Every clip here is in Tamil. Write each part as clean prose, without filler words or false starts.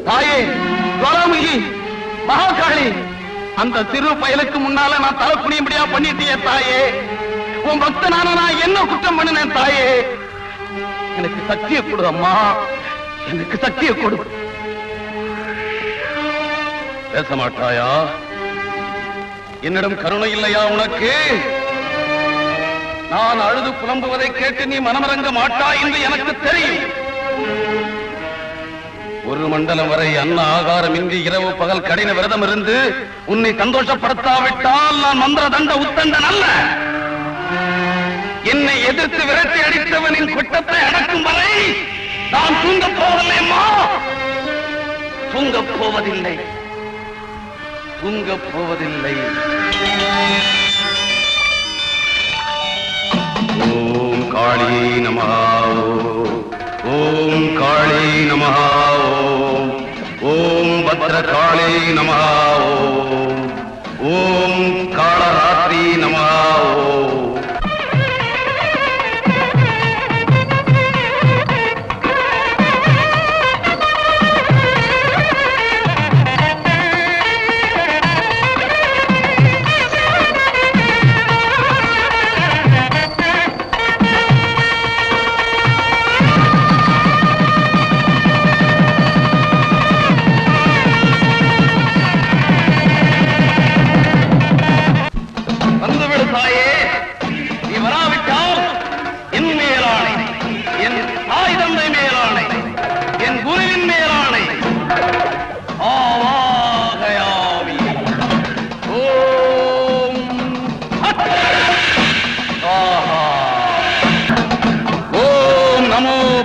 தாயே ஜுவாலாமுகி, மகாகாளி, அந்த சிறு பயலுக்கு முன்னால நான் தலை குனியும்படியா பண்ணிட்டியே தாயே. உன் பக்தனான நான் என்ன குற்றம் பண்ணினேன் தாயே? எனக்கு சக்தியை கொடு அம்மா, எனக்கு சக்தியை கொடு. பேச மாட்டாயா? என்னிடம் கருணை இல்லையா உனக்கு? நான் அழுது புலம்புவதை கேட்டு நீ மனமரங்க மாட்டாய் என்று எனக்கு தெரியும். ஒரு மண்டலம் வரை அன்ன ஆகாரம் இன்றி இரவு பகல் கடின விரதம் இருந்து உன்னை சந்தோஷப்படுத்தாவிட்டால் நான் மந்திர தண்ட உத்தண்டன் அல்ல. என்னை எதிர்த்து விரட்டி அடித்தவனின் குற்றத்தை அடக்கும் வரை நான் தூங்கப் போவதில்லைம்மா, தூங்கப் போவதில்லை, தூங்கப் போவதில்லை. ஓம் காளி நமஹ, ஓம் காளி நமஹ, ஓம் பத்ரகாளி நமஹ, ஓம் காளராத்திரி நமஹ.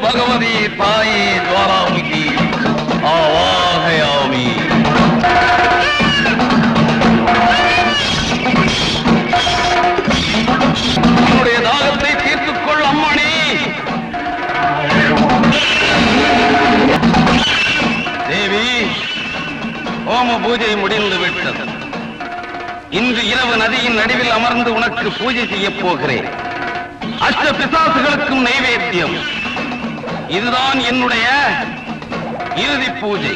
भगवती ताये ज्वालामुखी आवाहयामि. என்னுடைய தாகத்தை தீர்த்துக் கொள் அம்மணி. தேவி, ஹோம பூஜை முடிந்து விட்டது. இன்று இரவு நதியின் நடுவில் அமர்ந்து உனக்கு பூஜை செய்யப் போகிறேன். அஷ்ட பிசாசுகளுக்கும் நைவேத்தியம். இதுதான் என்னுடைய இறுதி பூஜை.